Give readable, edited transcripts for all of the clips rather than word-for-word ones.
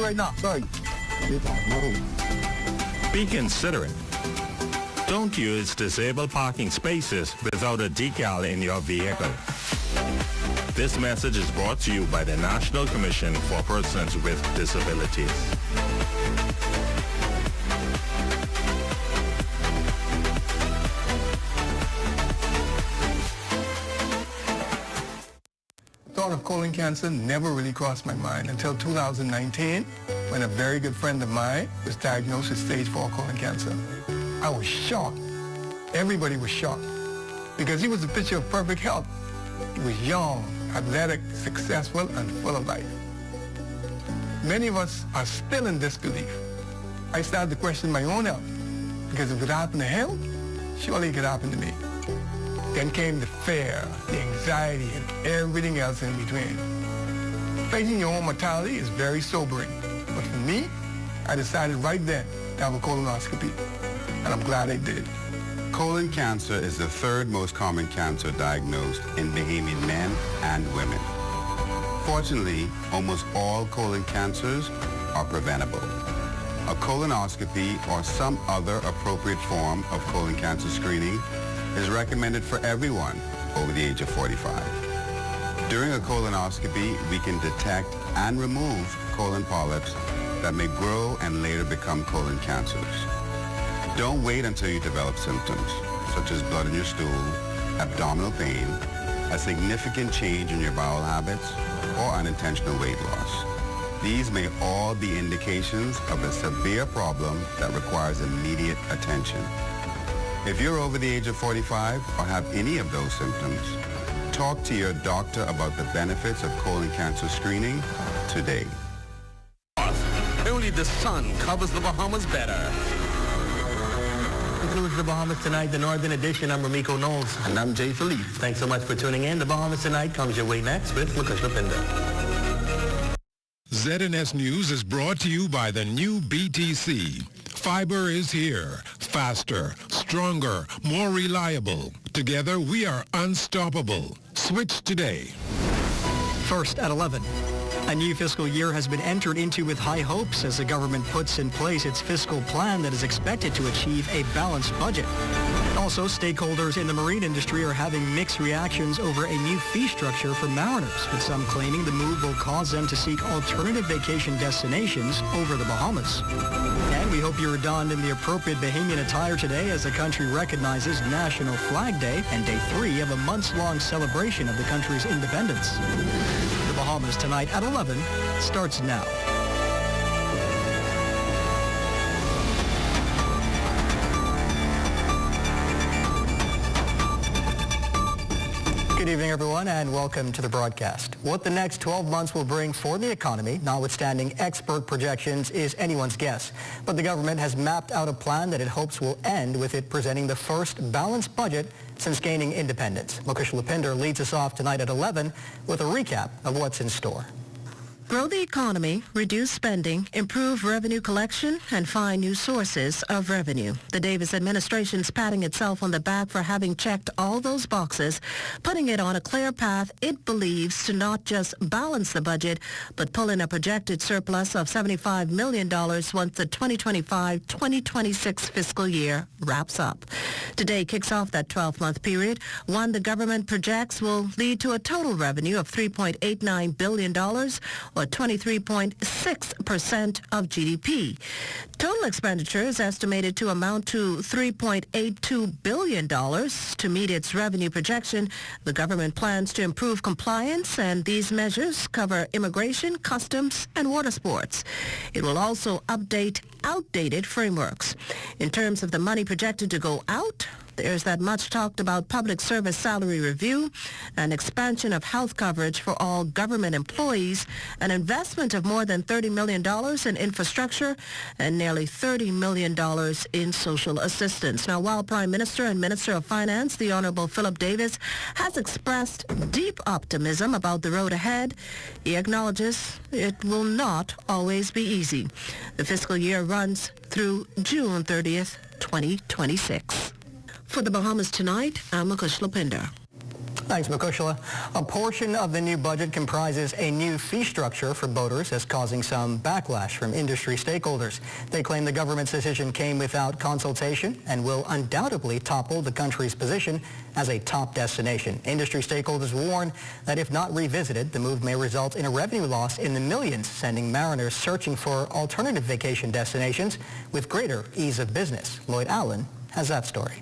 right now. Sorry. Be considerate. Don't use disabled parking spaces without a decal in your vehicle. This message is brought to you by the National Commission for Persons with Disabilities. The thought of colon cancer never really crossed my mind until 2019, when a very good friend of mine was diagnosed with stage 4 colon cancer. I was shocked. Everybody was shocked because he was a picture of perfect health. He was young, athletic, successful, and full of life. Many of us are still in disbelief. I started to question my own health because if it happened to him, surely it could happen to me. Then came the fear, the anxiety, and everything else in between. Facing your own mortality is very sobering. But for me, I decided right then to have a colonoscopy. And I'm glad I did. Colon cancer is the third most common cancer diagnosed in Bahamian men and women. Fortunately, almost all colon cancers are preventable. A colonoscopy or some other appropriate form of colon cancer screening is recommended for everyone over the age of 45. During a colonoscopy, we can detect and remove colon polyps that may grow and later become colon cancers. Don't wait until you develop symptoms, such as blood in your stool, abdominal pain, a significant change in your bowel habits, or unintentional weight loss. These may all be indications of a severe problem that requires immediate attention. If you're over the age of 45 or have any of those symptoms, talk to your doctor about the benefits of colon cancer screening today. Only the sun covers the Bahamas better. Concludes the Bahamas Tonight, the Northern Edition. I'm Ramiko Knowles. And I'm Jay Philippe. Thanks so much for tuning in. The Bahamas Tonight comes your way next with Lucas Lapinda. ZNS News is brought to you by the new BTC. Fiber is here. Faster, stronger, more reliable. Together, we are unstoppable. Switch today. First at 11. A new fiscal year has been entered into with high hopes as the government puts in place its fiscal plan that is expected to achieve a balanced budget. Also, stakeholders in the marine industry are having mixed reactions over a new fee structure for mariners, with some claiming the move will cause them to seek alternative vacation destinations over the Bahamas. And we hope you're donned in the appropriate Bahamian attire today as the country recognizes National Flag Day and Day 3 of a months-long celebration of the country's independence. The Bahamas Tonight at 11 starts now. Good evening, everyone, and welcome to the broadcast. What the next 12 months will bring for the economy, notwithstanding expert projections, is anyone's guess. But the government has mapped out a plan that it hopes will end with it presenting the first balanced budget since gaining independence. Mukesh Lapinder leads us off tonight at 11 with a recap of what's in store. Grow the economy, reduce spending, improve revenue collection, and find new sources of revenue. The Davis administration's patting itself on the back for having checked all those boxes, putting it on a clear path it believes to not just balance the budget, but pull in a projected surplus of $75 million once the 2025-2026 fiscal year wraps up. Today kicks off that 12-month period, one the government projects will lead to a total revenue of $3.89 billion, or 23.6% of GDP. Total expenditure is estimated to amount to $3.82 billion. To meet its revenue projection, the government plans to improve compliance, and these measures cover immigration, customs, and water sports. It will also update outdated frameworks. In terms of the money projected to go out, there's that much talked about public service salary review, an expansion of health coverage for all government employees, an investment of more than $30 million in infrastructure, and nearly $30 million in social assistance. Now, while Prime Minister and Minister of Finance, the Honorable Philip Davis, has expressed deep optimism about the road ahead, he acknowledges it will not always be easy. The fiscal year runs through June 30th, 2026. For the Bahamas Tonight, I'm Mukesh Lapinder. Thanks, Makushla. A portion of the new budget comprises a new fee structure for boaters, as causing some backlash from industry stakeholders. They claim the government's decision came without consultation and will undoubtedly topple the country's position as a top destination. Industry stakeholders warn that if not revisited, the move may result in a revenue loss in the millions, sending mariners searching for alternative vacation destinations with greater ease of business. Lloyd Allen has that story.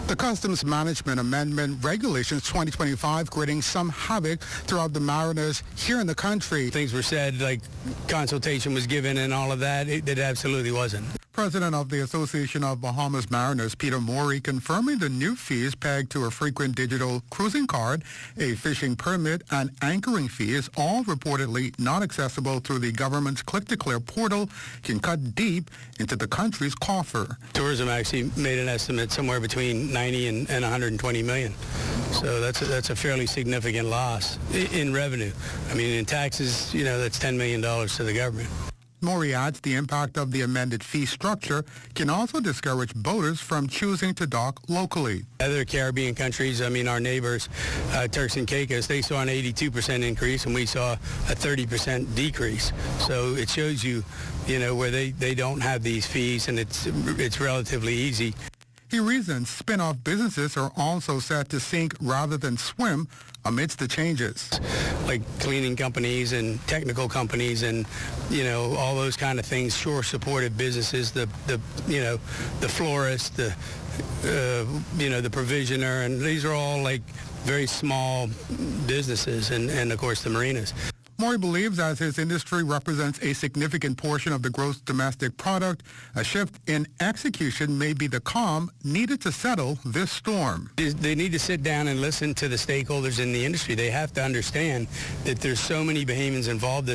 The Customs Management Amendment Regulations 2025 creating some havoc throughout the mariners here in the country. Things were said like consultation was given and all of that. It absolutely wasn't. President of the Association of Bahamas Mariners, Peter Morey, confirming the new fees pegged to a frequent digital cruising card, a fishing permit, and anchoring fee is all reportedly not accessible through the government's Click to Clear portal, can cut deep into the country's coffer. Tourism actually made an estimate somewhere between 90 and 120 million. So that's a fairly significant loss in revenue. I mean, in taxes, that's $10 million to the government. Morey adds the impact of the amended fee structure can also discourage boaters from choosing to dock locally. Other Caribbean countries, our neighbors, Turks and Caicos, they saw an 82% increase and we saw a 30% decrease. So it shows you, where they don't have these fees and it's relatively easy. He reasons spin-off businesses are also set to sink rather than swim amidst the changes. Like cleaning companies and technical companies and, all those kind of things, shore-supported businesses, the florist, the provisioner, and these are all like very small businesses and of course the marinas. Morey believes as his industry represents a significant portion of the gross domestic product, a shift in execution may be the calm needed to settle this storm. They need to sit down and listen to the stakeholders in the industry. They have to understand that there's so many Bahamians involved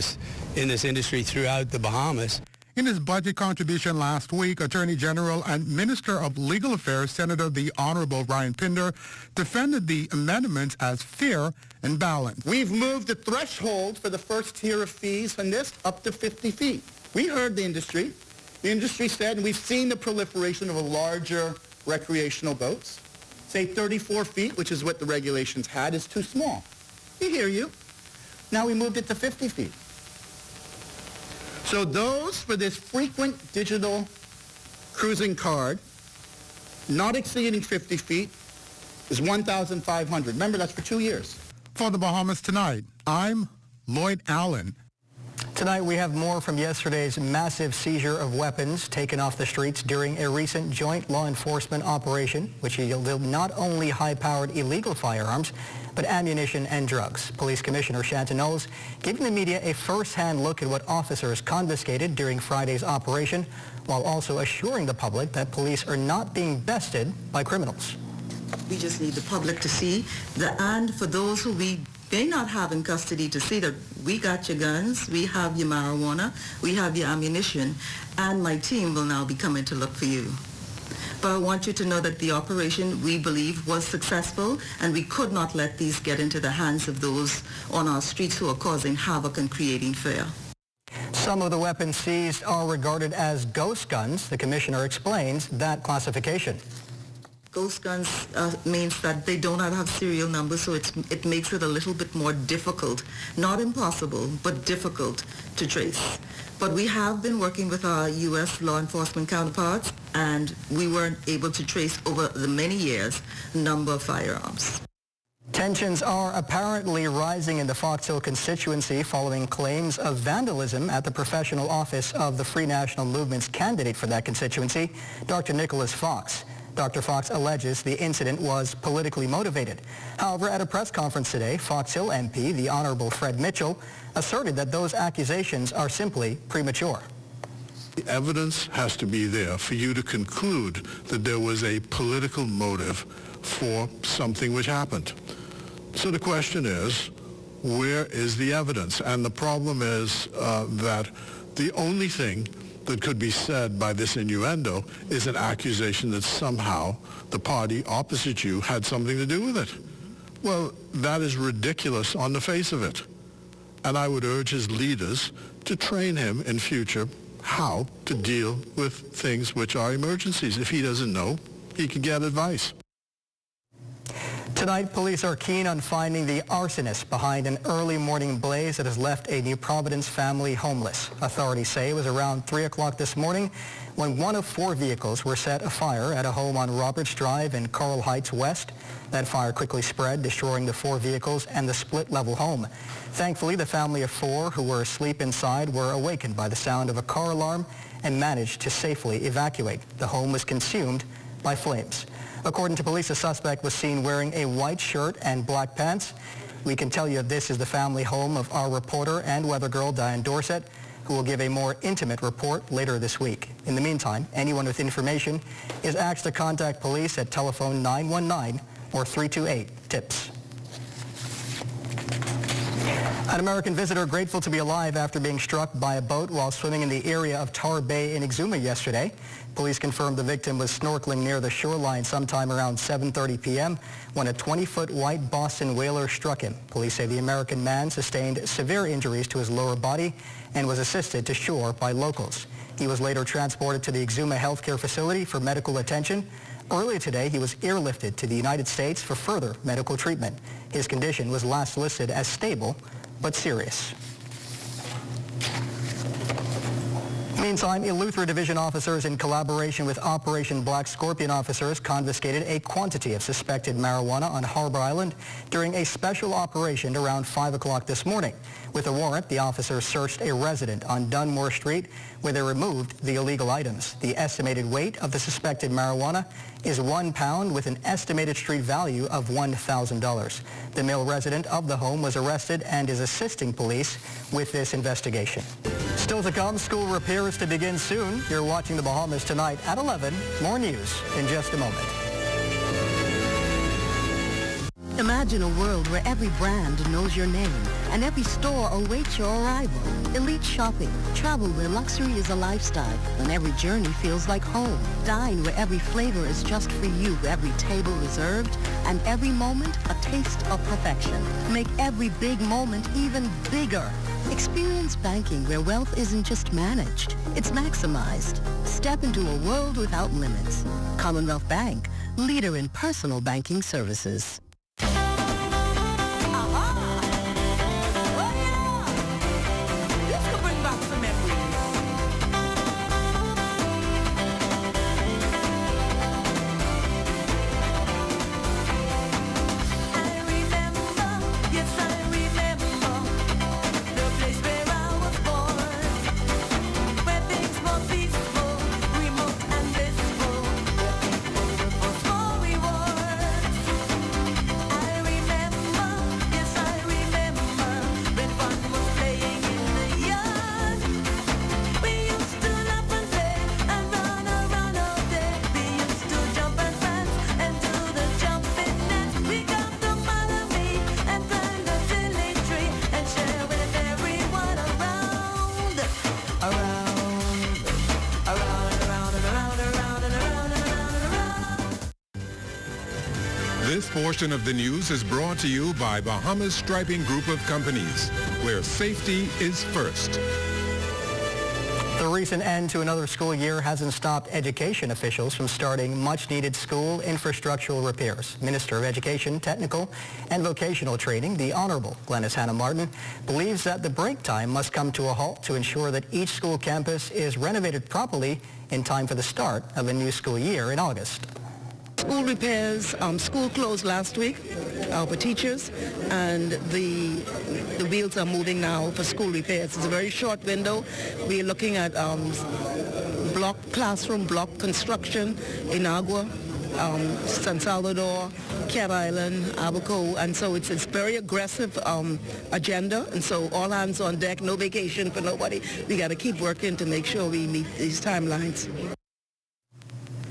in this industry throughout the Bahamas. In his budget contribution last week, Attorney General and Minister of Legal Affairs, Senator the Honorable Ryan Pinder, defended the amendments as fair and balanced. We've moved the threshold for the first tier of fees from this up to 50 feet. We heard the industry. The industry said, and we've seen the proliferation of larger recreational boats, say 34 feet, which is what the regulations had, is too small. We hear you. Now we moved it to 50 feet. So those for this frequent digital cruising card, not exceeding 50 feet, is $1,500. Remember, that's for 2 years. For the Bahamas Tonight, I'm Lloyd Allen. Tonight we have more from yesterday's massive seizure of weapons taken off the streets during a recent joint law enforcement operation, which yielded not only high-powered illegal firearms, but ammunition and drugs. Police Commissioner Shanton Knowles giving the media a first-hand look at what officers confiscated during Friday's operation, while also assuring the public that police are not being bested by criminals. We just need the public to see, and for those who we may not have in custody, to see that we got your guns, we have your marijuana, we have your ammunition, and my team will now be coming to look for you. But I want you to know that the operation, we believe, was successful, and we could not let these get into the hands of those on our streets who are causing havoc and creating fear. Some of the weapons seized are regarded as ghost guns. The commissioner explains that classification. Ghost guns means that they do not have serial numbers, so it makes it a little bit more difficult, not impossible, but difficult to trace. But we have been working with our U.S. law enforcement counterparts, and we were able to trace over the many years a number of firearms. Tensions are apparently rising in the Fox Hill constituency following claims of vandalism at the professional office of the Free National Movement's candidate for that constituency, Dr. Nicholas Fox. Dr. Fox alleges the incident was politically motivated. However, at a press conference today, Fox Hill MP, the Honorable Fred Mitchell, asserted that those accusations are simply premature. The evidence has to be there for you to conclude that there was a political motive for something which happened. So the question is, where is the evidence? And the problem is that the only thing that could be said by this innuendo is an accusation that somehow the party opposite you had something to do with it. Well, that is ridiculous on the face of it. And I would urge his leaders to train him in future how to deal with things which are emergencies. If he doesn't know, he can get advice. Tonight, police are keen on finding the arsonist behind an early morning blaze that has left a New Providence family homeless. Authorities say it was around 3 o'clock this morning when one of 4 vehicles were set afire at a home on Roberts Drive in Coral Heights West. That fire quickly spread, destroying the 4 vehicles and the split-level home. Thankfully, the family of 4 who were asleep inside were awakened by the sound of a car alarm and managed to safely evacuate. The home was consumed by flames. According to police, the suspect was seen wearing a white shirt and black pants. We can tell you this is the family home of our reporter and weather girl, Diane Dorset, who will give a more intimate report later this week. In the meantime, anyone with information is asked to contact police at telephone 919 or 328-TIPS. An American visitor grateful to be alive after being struck by a boat while swimming in the area of Tar Bay in Exuma yesterday. Police confirmed the victim was snorkeling near the shoreline sometime around 7:30 p.m. when a 20-foot white Boston whaler struck him. Police say the American man sustained severe injuries to his lower body and was assisted to shore by locals. He was later transported to the Exuma healthcare facility for medical attention. Earlier today, he was airlifted to the United States for further medical treatment. His condition was last listed as stable but serious. Meantime, Eleuthera Division officers, in collaboration with Operation Black Scorpion officers, confiscated a quantity of suspected marijuana on Harbor Island during a special operation around 5 o'clock this morning. With a warrant, the officers searched a resident on Dunmore Street where they removed the illegal items. The estimated weight of the suspected marijuana is 1 pound with an estimated street value of $1,000. The male resident of the home was arrested and is assisting police with this investigation. Still to come, school repairs to begin soon. You're watching the Bahamas tonight at 11. More news in just a moment. Imagine a world where every brand knows your name and every store awaits your arrival. Elite shopping. Travel where luxury is a lifestyle and every journey feels like home. Dine where every flavor is just for you, every table reserved, and every moment a taste of perfection. Make every big moment even bigger. Experience banking where wealth isn't just managed, it's maximized. Step into a world without limits. Commonwealth Bank, leader in personal banking services. This portion of the news is brought to you by Bahamas Striping Group of Companies, where safety is first. The recent end to another school year hasn't stopped education officials from starting much-needed school infrastructural repairs. Minister of Education, Technical and Vocational Training, the Honorable Glenys Hannah Martin, believes that the break time must come to a halt to ensure that each school campus is renovated properly in time for the start of a new school year in August. School repairs, school closed last week for teachers, and the wheels are moving now for school repairs. It's a very short window. We're looking at classroom block construction in Agua, San Salvador, Cat Island, Abaco, and so it's very aggressive agenda, and so all hands on deck, no vacation for nobody. We got to keep working to make sure we meet these timelines.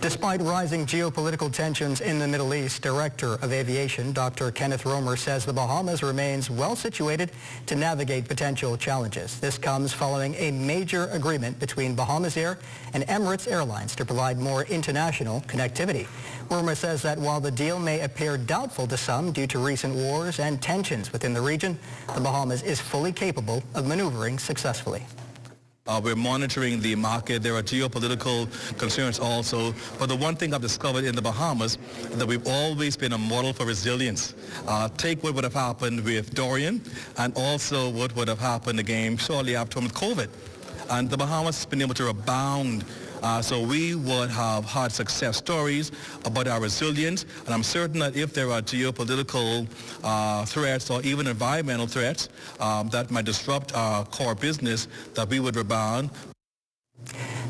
Despite rising geopolitical tensions in the Middle East, Director of Aviation Dr. Kenneth Romer says the Bahamas remains well situated to navigate potential challenges. This comes following a major agreement between Bahamas Air and Emirates Airlines to provide more international connectivity. Romer says that while the deal may appear doubtful to some due to recent wars and tensions within the region, the Bahamas is fully capable of maneuvering successfully. We're monitoring the market. There are geopolitical concerns also. But the one thing I've discovered in the Bahamas is that we've always been a model for resilience. Take what would have happened with Dorian and also what would have happened again shortly after with COVID. And the Bahamas has been able to rebound. So we would have had success stories about our resilience, and I'm certain that if there are geopolitical threats or even environmental threats that might disrupt our core business, that we would rebound.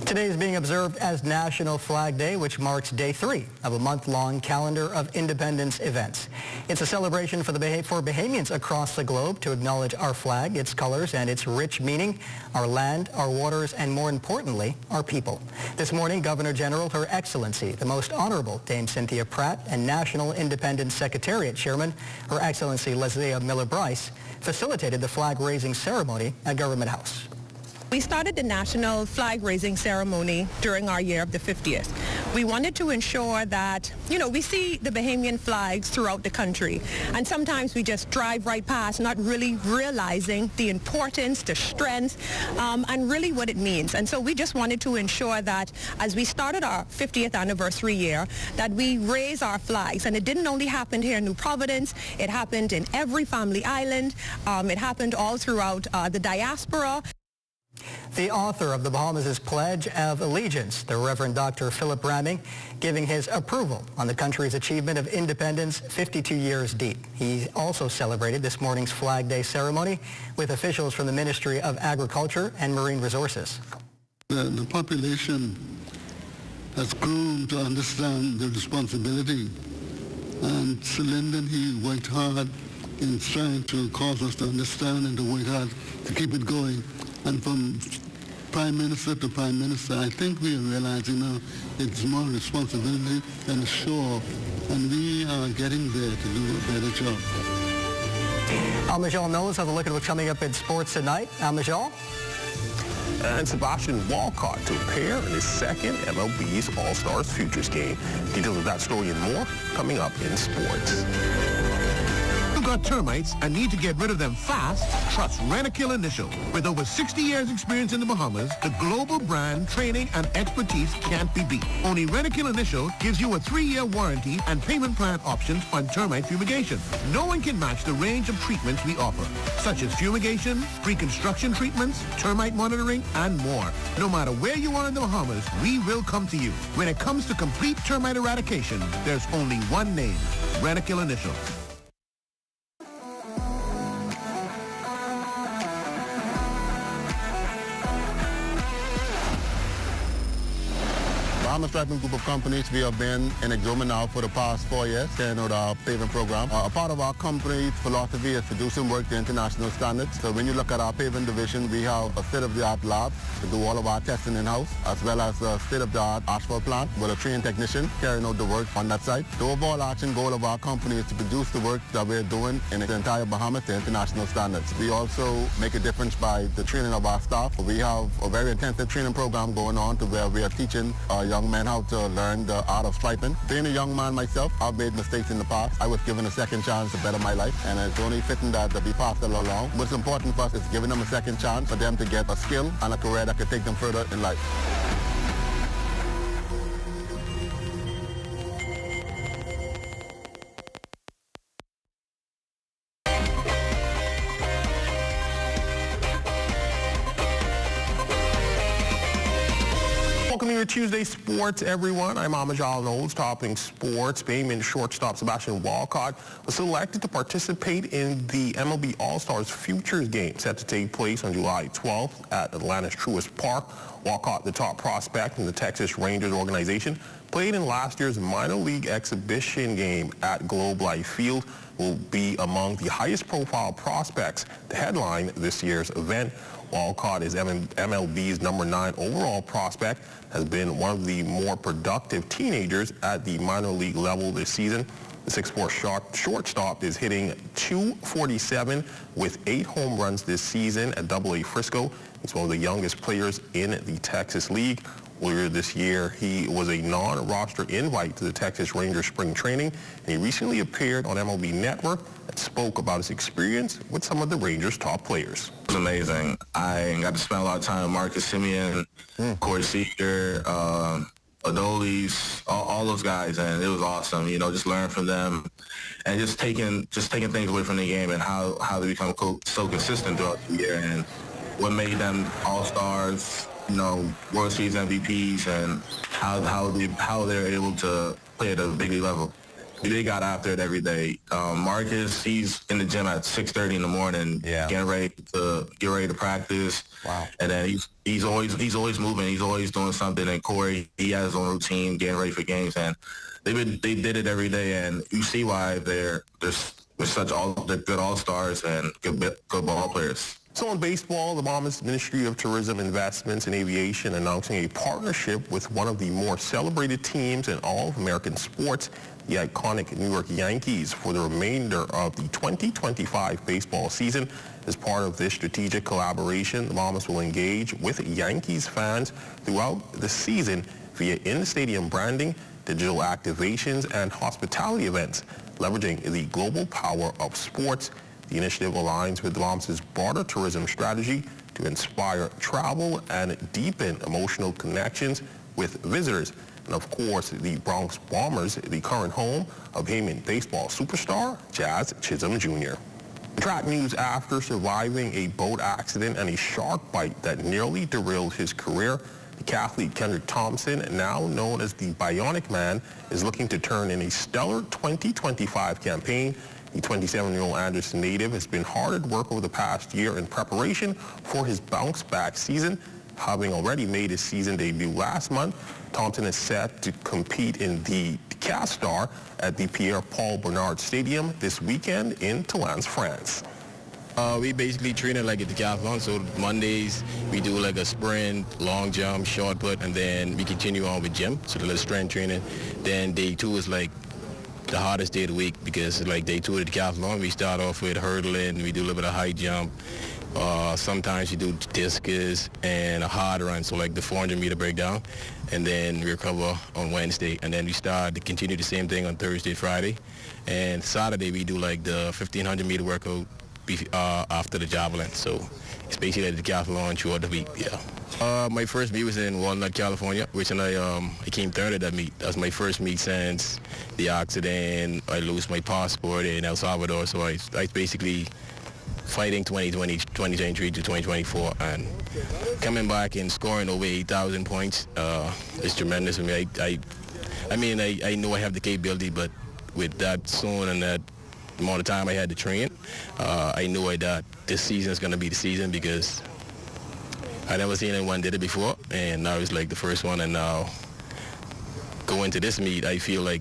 Today is being observed as National Flag Day, which marks day 3 of a month-long calendar of independence events. It's a celebration for Bahamians across the globe to acknowledge our flag, its colors, and its rich meaning, our land, our waters, and more importantly, our people. This morning, Governor General Her Excellency, the Most Honorable Dame Cynthia Pratt, and National Independence Secretariat Chairman Her Excellency Leslie Miller-Bryce facilitated the flag-raising ceremony at Government House. We started the national flag raising ceremony during our year of the 50th. We wanted to ensure that, we see the Bahamian flags throughout the country, and sometimes we just drive right past, not really realizing the importance, the strength, and really what it means. And so we just wanted to ensure that as we started our 50th anniversary year, that we raise our flags. And it didn't only happen here in New Providence, it happened in every family island, it happened all throughout the diaspora. The author of the Bahamas' Pledge of Allegiance, the Reverend Dr. Philip Ramming, giving his approval on the country's achievement of independence 52 years deep. He also celebrated this morning's Flag Day ceremony with officials from the Ministry of Agriculture and Marine Resources. The population has grown to understand the responsibility, and Sir Lyndon, he worked hard in trying to cause us to understand and to work hard to keep it going. And from Prime Minister to Prime Minister, I think we are realizing now it's more responsibility than sure, and we are getting there to do a better job. Al-Majal knows how the look at what's coming up in sports tonight. Al-Majal? And Sebastian Walcott to appear in his second MLB's All-Stars Futures game. Details of that story and more coming up in sports. Got termites and need to get rid of them fast? Trust Rentokil Initial. With over 60 years experience in the Bahamas, the global brand, training, and expertise can't be beat. Only Rentokil Initial gives you a 3-year warranty and payment plan options on termite fumigation. No one can match the range of treatments we offer, such as fumigation, pre-construction treatments, termite monitoring, and more. No matter where you are in the Bahamas, we will come to you. When it comes to complete termite eradication, there's only one name, Rentokil Initial. Bahamas Striping Group of Companies, we have been in Exuma now for the past 4 years, carrying out our paving program. A part of our company's philosophy is to do some work to international standards. So when you look at our paving division, we have a state-of-the-art lab to do all of our testing in-house, as well as a state-of-the-art asphalt plant with a trained technician carrying out the work on that site. The overarching goal of our company is to produce the work that we're doing in the entire Bahamas to international standards. We also make a difference by the training of our staff. We have a very intensive training program going on to where we are teaching our young men how to learn the art of striping. Being a young man myself, I've made mistakes in the past. I was given a second chance to better my life, and it's only fitting that we pass it along. What's important for us is giving them a second chance for them to get a skill and a career that could take them further in life. Welcome to your Tuesday Sports, everyone. I'm Al-Majal Knowles, topping sports. Bahamian shortstop Sebastian Walcott was selected to participate in the MLB All-Stars Futures game set to take place on July 12th at Atlanta's Truist Park. Walcott, the top prospect from the Texas Rangers organization, played in last year's minor league exhibition game at Globe Life Field, will be among the highest profile prospects to headline this year's event. Walcott is MLB's number 9 overall prospect, has been one of the more productive teenagers at the minor league level this season. The 6'4" shortstop is hitting .247 with 8 home runs this season at AA Frisco. He's one of the youngest players in the Texas League. Earlier this year, he was a non-roster invite to the Texas Rangers spring training, and he recently appeared on MLB Network and spoke about his experience with some of the Rangers' top players. It was amazing. I got to spend a lot of time with Marcus Semien, Corey Seager, Adolis, all those guys, and it was awesome. You know, just learn from them and just taking things away from the game and how they become so consistent throughout the year and what made them all-stars, you know, World Series MVPs, and how they're able to play at a big league level. They got after it every day. Marcus, he's in the gym at 6:30 in the morning, getting ready to practice. Wow! And then he's always moving. He's always doing something. And Corey, he has his own routine, getting ready for games. And they did it every day. And you see why they're good all-stars and good ball players. So in baseball, the Bahamas Ministry of Tourism, Investments, and Aviation announcing a partnership with one of the more celebrated teams in all of American sports, the iconic New York Yankees, for the remainder of the 2025 baseball season. As part of this strategic collaboration, the Bahamas will engage with Yankees fans throughout the season via in-stadium branding, digital activations, and hospitality events, leveraging the global power of sports. The initiative aligns with the Bahamas' broader tourism strategy to inspire travel and deepen emotional connections with visitors. And of course, the Bronx Bombers, the current home of Bahamian baseball superstar Jazz Chisholm Jr. Track news: after surviving a boat accident and a shark bite that nearly derailed his career, decathlete Kendrick Thompson, now known as the Bionic Man, is looking to turn in a stellar 2025 campaign. The 27-year-old Anderson native has been hard at work over the past year in preparation for his bounce-back season. Having already made his season debut last month, Thompson is set to compete in the Castar at the Pierre-Paul Bernard Stadium this weekend in Talence, France. We basically train it like a decathlon. So Mondays we do like a sprint, long jump, short put, and then we continue on with gym, so the little strength training. Then day two is like the hardest day of the week because like day two of the decathlon, we start off with hurdling, we do a little bit of high jump. Sometimes you do discus and a hard run, so like the 400-meter breakdown, and then we recover on Wednesday, and then we start to continue the same thing on Thursday, Friday, and Saturday we do like the 1,500-meter workout after the javelin. So it's basically like the decathlon throughout the week. My first meet was in Walnut, California, which I came third at that meet. That was my first meet since the accident. I lost my passport in El Salvador, so I basically fighting 2023 to 2024, and coming back and scoring over 8,000 points is tremendous for me. I know I have the capability, but with that soon and that amount of time I had to train, I knew that this season is going to be the season because I never seen anyone did it before, and now it's like the first one. And now going to this meet, I feel like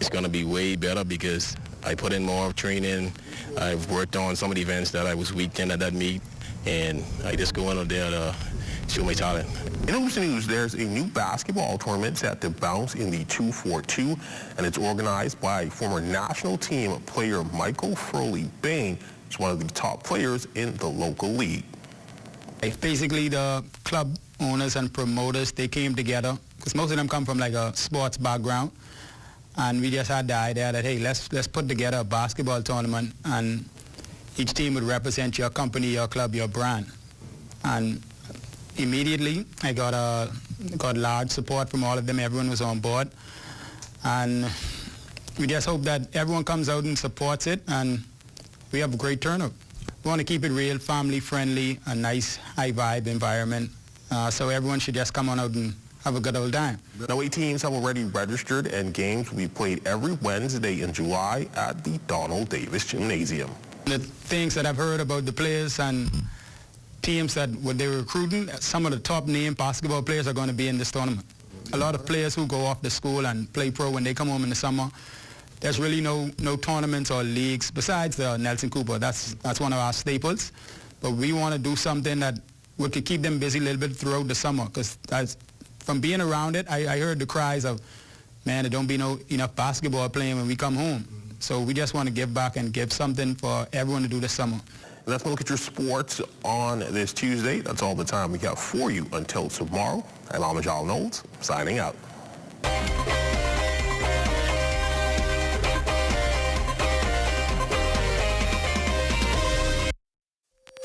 it's going to be way better because I put in more training. I've worked on some of the events that I was weak in at that meet, and I just go in there to show my talent. In other news, there's a new basketball tournament set to bounce in the 242, and it's organized by former national team player Michael Furley Bain, who's one of the top players in the local league. Basically, the club owners and promoters, they came together because most of them come from like a sports background. And we just had the idea that, hey, let's put together a basketball tournament, and each team would represent your company, your club, your brand. And immediately, I got large support from all of them. Everyone was on board. And we just hope that everyone comes out and supports it, and we have a great turnout. We want to keep it real, family-friendly, a nice, high-vibe environment. So everyone should just come on out and have a good old time. Now, 8 teams have already registered, and games will be played every Wednesday in July at the Donald Davis Gymnasium. The things that I've heard about the players and teams that when they're recruiting, some of the top name basketball players are going to be in this tournament. A lot of players who go off to school and play pro when they come home in the summer, there's really no tournaments or leagues besides the Nelson Cooper. That's one of our staples. But we want to do something that we could keep them busy a little bit throughout the summer, because from being around it, I heard the cries of, man, there don't be enough basketball playing when we come home. So we just want to give back and give something for everyone to do this summer. Let's look at your sports on this Tuesday. That's all the time we got for you until tomorrow. I'm Amajal Knowles, signing out.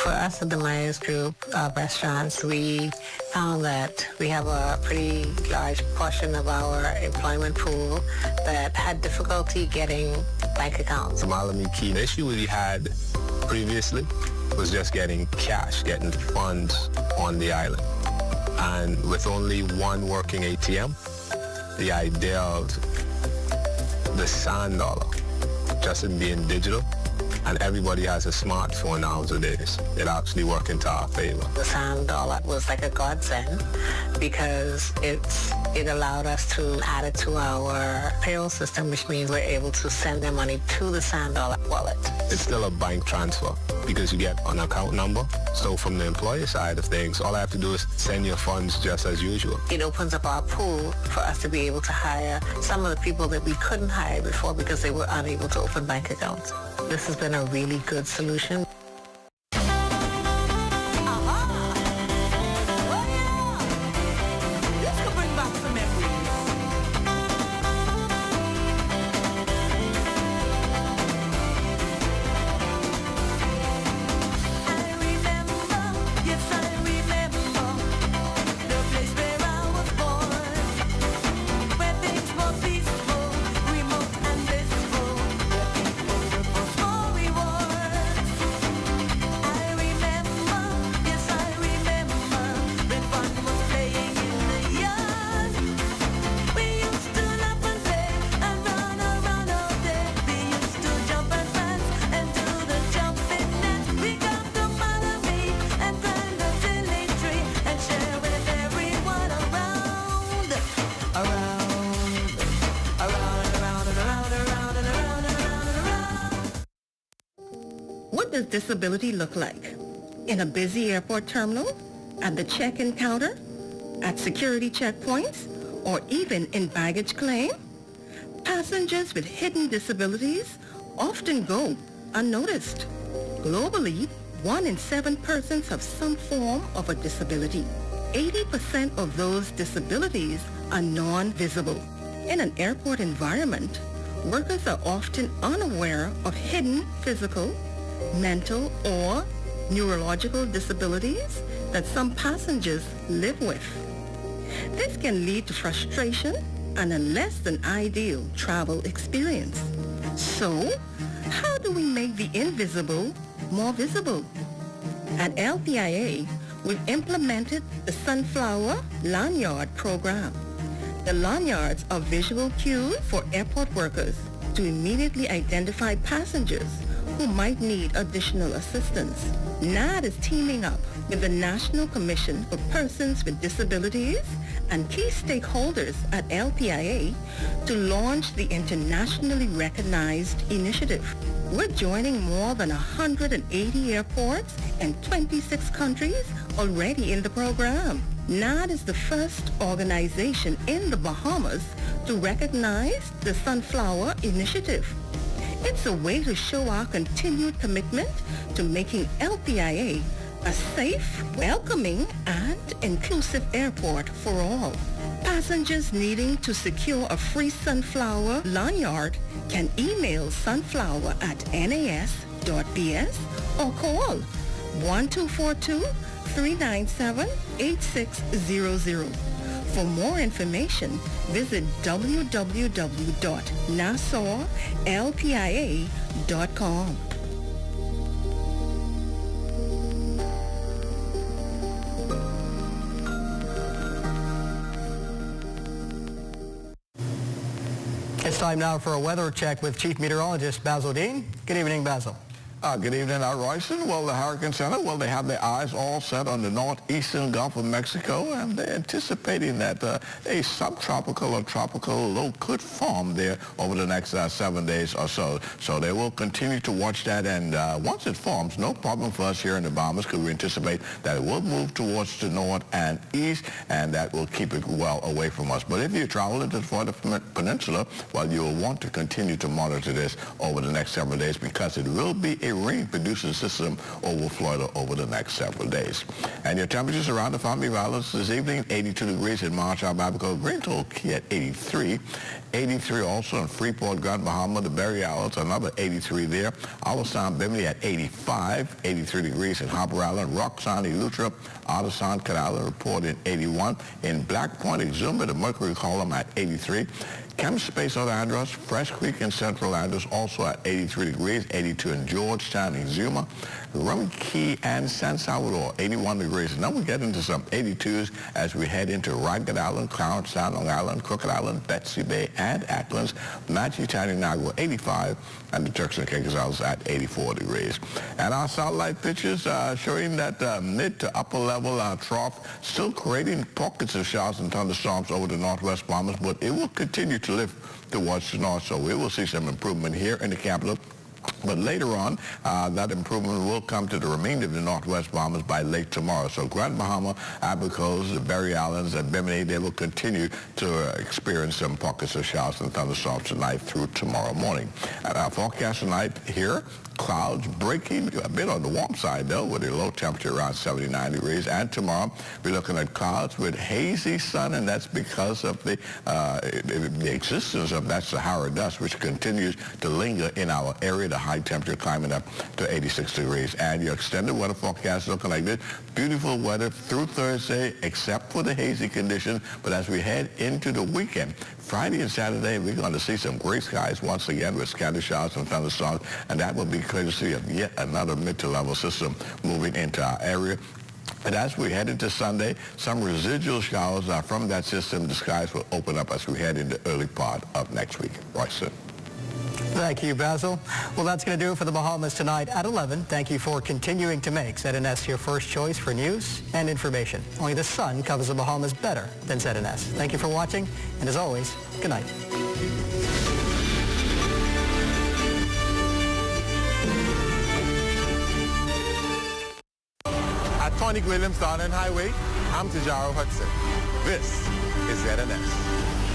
For us at the Myers Group of restaurants, we found that we have a pretty large portion of our employment pool that had difficulty getting bank accounts. The issue we had previously was just getting cash, getting funds on the island. And with only one working ATM, the idea of the sand dollar just in being digital, and everybody has a smartphone nowadays, it actually worked into our favor. The sand dollar was like a godsend because it allowed us to add it to our payroll system, which means we're able to send their money to the sand dollar wallet. It's still a bank transfer because you get an account number. So from the employer side of things, all I have to do is send your funds just as usual. It opens up our pool for us to be able to hire some of the people that we couldn't hire before because they were unable to open bank accounts. This has been a really good solution. What does disability look like? In a busy airport terminal? At the check-in counter? At security checkpoints? Or even in baggage claim? Passengers with hidden disabilities often go unnoticed. Globally, 1 in 7 persons have some form of a disability. 80% of those disabilities are non-visible. In an airport environment, workers are often unaware of hidden physical, mental, or neurological disabilities that some passengers live with. This can lead to frustration and a less than ideal travel experience. So, how do we make the invisible more visible? At LPIA, we've implemented the Sunflower Lanyard program. The lanyards are visual cues for airport workers to immediately identify passengers who might need additional assistance. NAD is teaming up with the National Commission for Persons with Disabilities and key stakeholders at LPIA to launch the internationally recognized initiative. We're joining more than 180 airports and 26 countries already in the program. NAD is the first organization in the Bahamas to recognize the Sunflower Initiative. It's a way to show our continued commitment to making LPIA a safe, welcoming, and inclusive airport for all. Passengers needing to secure a free Sunflower lanyard can email sunflower@nas.ps or call 1242-397-8600. For more information, visit www.nassauLPIA.com. It's time now for a weather check with Chief Meteorologist Basil Dean. Good evening, Basil. Good evening, Royston. Well, the Hurricane Center, they have their eyes all set on the northeastern Gulf of Mexico, and they're anticipating that a subtropical or tropical low could form there over the next 7 days or so. So they will continue to watch that, and once it forms, no problem for us here in the Bahamas, because we anticipate that it will move towards the north and east, and that will keep it well away from us. But if you travel into the Florida Peninsula, well, you will want to continue to monitor this over the next several days, because it will be a rain-producing system over Florida over the next several days. And your temperatures around the Farming Islands this evening, 82 degrees in Marshall, Abaco, Grand Key at 83. 83 also in Freeport, Grand Bahama, the Berry Islands, another 83 there. Allenstown, Bimini at 85, 83 degrees in Hopper Island, Rock Sound, Eleuthera, Otterson, Canal reported 81. In Black Point, Exuma, the Mercury column at 83. Kemp Space, North Andros, Fresh Creek in Central Andros also at 83 degrees, 82 in Georgetown, Exuma, Rum Key and San Salvador, 81 degrees. Now we get into some 82s as we head into Ragged Island, Clarence Sound, Long Island, Crooked Island, Betsy Bay, and Acklands, Matchitown, Nagua, 85, and the Turks and Caicos Islands at 84 degrees. And our satellite pictures showing that mid to upper level trough still creating pockets of showers and thunderstorms over the northwest Bahamas, but it will continue to lift towards the north, so we will see some improvement here in the capital. But later on, that improvement will come to the remainder of the northwest Bahamas by late tomorrow. So Grand Bahama, Abacos, the Berry Islands, and Bimini, they will continue to experience some pockets of showers and thunderstorms tonight through tomorrow morning. And our forecast tonight here, clouds breaking a bit on the warm side, though, with a low temperature around 79 degrees. And tomorrow, we're looking at clouds with hazy sun, and that's because of the existence of that Sahara dust, which continues to linger in our area. The high temperature climbing up to 86 degrees. And your extended weather forecast is looking like this. Beautiful weather through Thursday, except for the hazy conditions. But as we head into the weekend, Friday and Saturday, we're going to see some gray skies once again with scattered showers and thunderstorms, and that will be courtesy of yet another mid-to-level system moving into our area. And as we head into Sunday, some residual showers from that system, the skies will open up as we head into the early part of next week. Royson. Thank you, Basil. Well, that's going to do it for the Bahamas tonight at 11. Thank you for continuing to make ZNS your first choice for news and information. Only the sun covers the Bahamas better than ZNS. Thank you for watching, and as always, good night. At Tonic Williams Garden Highway, I'm Tajaro Hudson. This is ZNS.